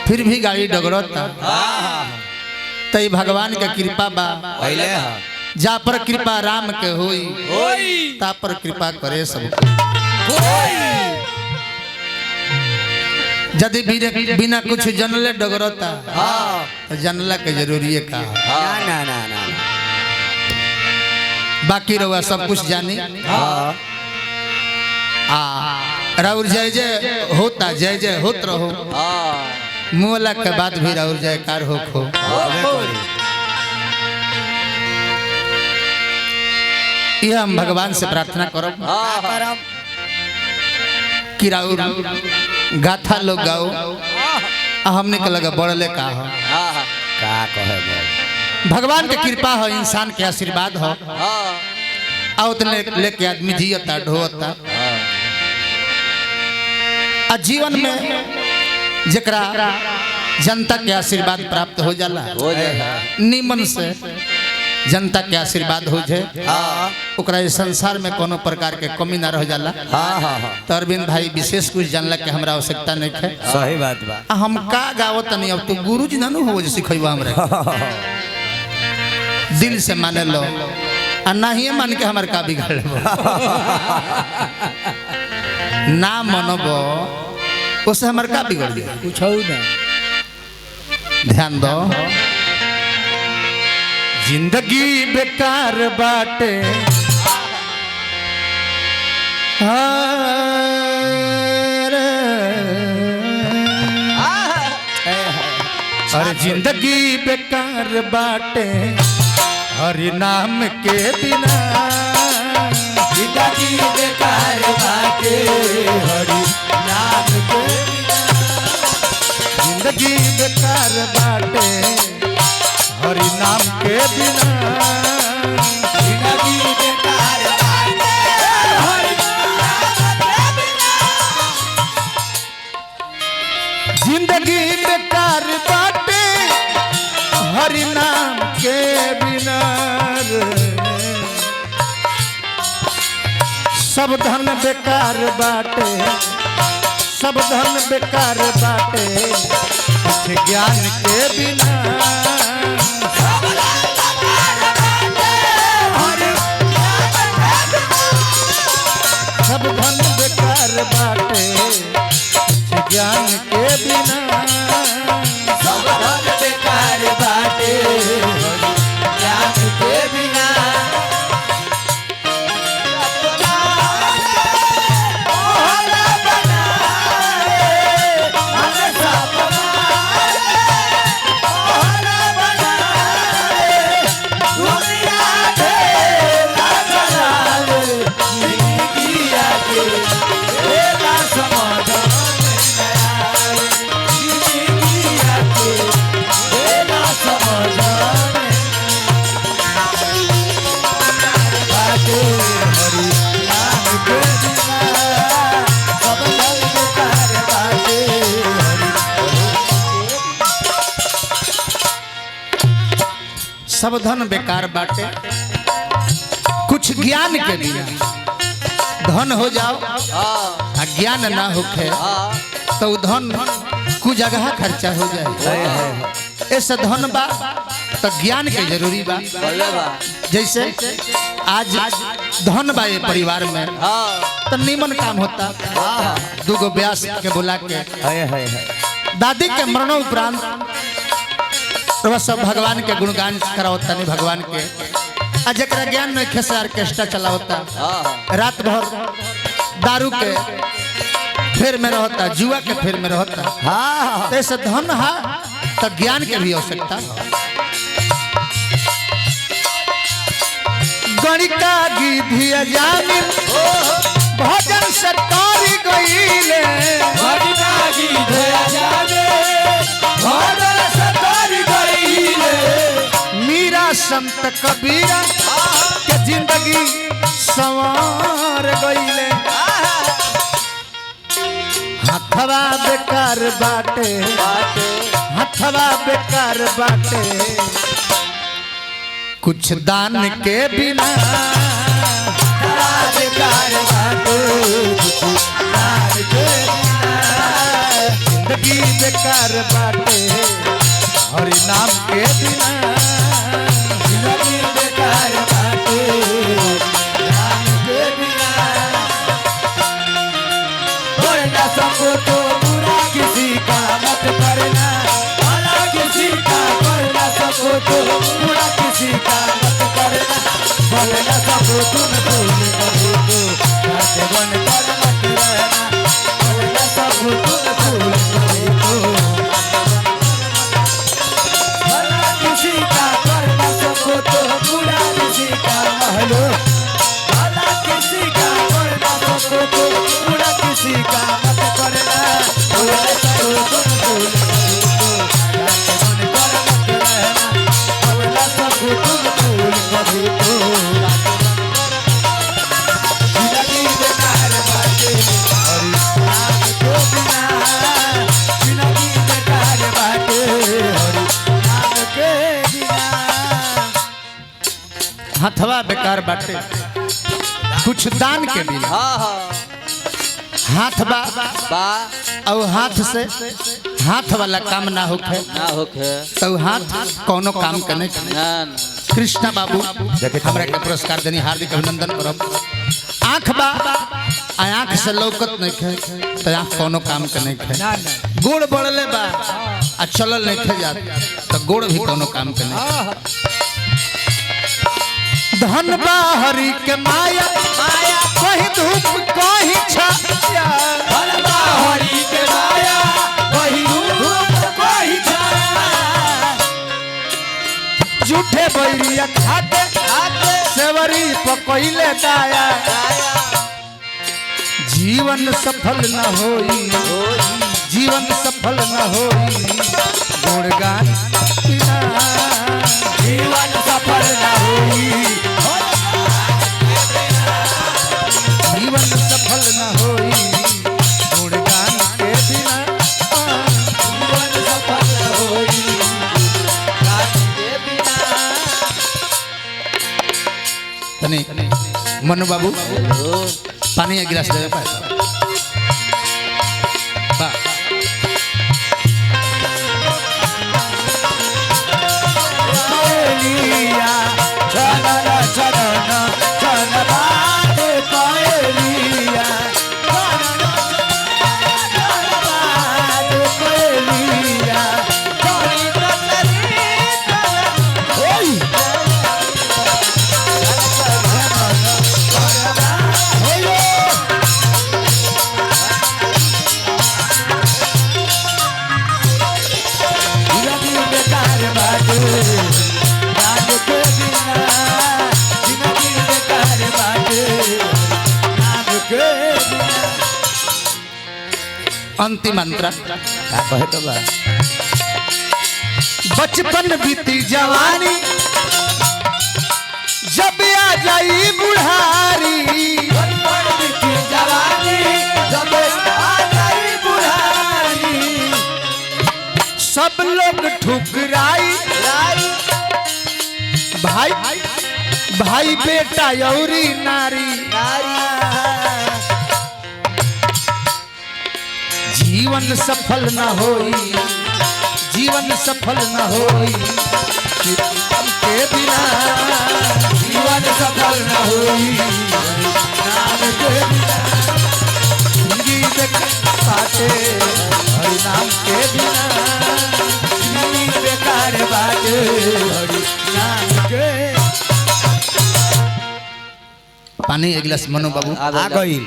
फिर भी गाड़ी डगरता तई भगवान के कृपा बा जा पर कृपा राम के होई ता पर कृपा करे सब यदि बिना कुछ जनले डगरता तो जनला के जरूरी है का ना ना ना बाकी रहुआ सब कुछ जानी राउर जय जय होता जय जय होत रहो मुहला के बाद भी राउर जयकार हो खो यह हम भगवान से प्रार्थना करो कि राउर गाथा लोग गाओ हमने के लगा बढ़ले का हो कहे भगवान की कृपा हो इंसान के आशीर्वाद हो उतने लेके आदमी जियता ढोता जीवन में जकरा जनता के आशीर्वाद प्राप्त हो जाला निमन से जनता के आशीर्वाद हो जाए ओकरा संसार में कोनो प्रकार के कमी ना रह जाला तो अरविंद भाई विशेष कुछ जानला के हमरा आवश्यकता नहीं है सही बात बा हम का गावत नहीं अब तो गुरुजी ना हो जे सिखैबा हमरा दिल से माने लो आ नहीं मान के हमर का बिगाड़ ना मनबो उससे हमर का बिगड़ गया कुछ ना ध्यान दो जिंदगी बेकार बाटे और जिंदगी बेकार बाटे हरि नाम के बिना जिंदगी बेकार बाटे हरि नाम के जिंदगी बेकार बाटे हरि नाम के बिना जिंदगी बेकार बाटे हरि नाम के बिना जिंदगी बेकार बाटे हरि नाम के बिना सब धन बेकार बाटे सब धन बेकार बाटे ज्ञान के बिना सब धन बेकार बाटे ज्ञान के बिना सब धन बेकार बाटे ज्ञान के बिना सब धन बेकार बाटे कुछ ज्ञान के बिना धन हो जाओ आ ज्ञान ना होखे तो धन कु जगह खर्चा हो जाए ऐसा धन बा तो ज्ञान के जरूरी बा जैसे आज धन बा ये परिवार में तो निमन काम होता दूगो ब्यास के बुला के दादी के मरणोपरांत तो सब भगवान के गुणगान करावता नहीं भगवान के आ जरा ज्ञान में खेसा ऑर्केस्ट्रा चलावता रात भर दारू के फेर में रहता जुआ के फेर में रहता तो ऐसे धन हा तो ज्ञान के भी आवश्यकता गणिका गिधी जानी भजन सरकारी गईले गणिका गिधी जाने भजन सरकारी गईले मीरा संत कबीरा के जिंदगी संवार गईले हथवा बेकार बाटे हथवा बेकार बाटे कुछ दान के बिना बेकार बाटे कुछ दान के बिना जिंदगी बेकार बाटे हरि नाम के बिना जिंदगी बेकार बाटे नाम के बिना करना सबको तो बुरा किसी का मत करना भला किसी का करना सबको तो बुरा किसी का मत करना बोलना सबको तुम भूल कभी तो बातें बन कर मत रहना बोलना सबको तुम भूल कभी तो भला किसी का करना सबको तो बुरा किसी का महलो भला किसी का करना सबको तो बुरा किसी का मत करना बोलना सबको तुम भूल कभी तो बातें बन कर मत रहना बोलना सबको तुम भूल कभी तो जिंदगी बेकार बाटे हरि नाम के बिना जिंदगी बेकार बाटे हरि नाम के बिना हथवा बेकार बाटे कुछ दान के बिना हाथ बा और हाथ से हाथ वाला काम ना होखे ना होखे तो हाथ कोनो काम के नहीं करे। ना कृष्णा बाबू हमरा के पुरस्कार देनी हार्दिक अभिनंदन करब। आँख बा आ आँख से लौकत नहीं खे तो आँख कोनो काम के नहीं खे। गोड़ बढ़ले बा आ चलल नहीं खे जात तो गोड़ भी कोनो काम के नहीं। धन बा हरि के माया माया कहीं धूप कहीं छाया भलवा हरि के माया वही धूप वही छाया झूठे बैरिया खाते सेवरी पकइले दाया जीवन सफल न होई जीवन सफल न होई गुणगान बिना जीवन सफल न हुई जीवन सफल न होई गुणगान के बिना जीवन सफल न हुई गान के बिना तनी मनु बाबू पानी एक गिलास दे पाए बा पायलिया चलन चलन चल बात पायलिया चलन चल बात पायलिया चली नचली चलन होई जिंदगी बेकार बाटे नाम के बिना जिंदगी बेकार बाटे नाम के बिना अंतिम अंतरा का कहे तो बा बचपन बीती जवानी जब आ जाई बुढ़ारी बचपन बीती जवानी जब आ गई बुढ़ारी सब लोग ठुकराई भाई भाई बेटा यौरी नारी जीवन सफल न होई जीवन सफल न होई नाम के बिना जीवन सफल न हुई नाम के बिना जिंदगी बाटे हरि नाम के बिना जिंदगी बेकार बाटे हरि नाम के पानी एक गिलास मनु बाबू आ गइल।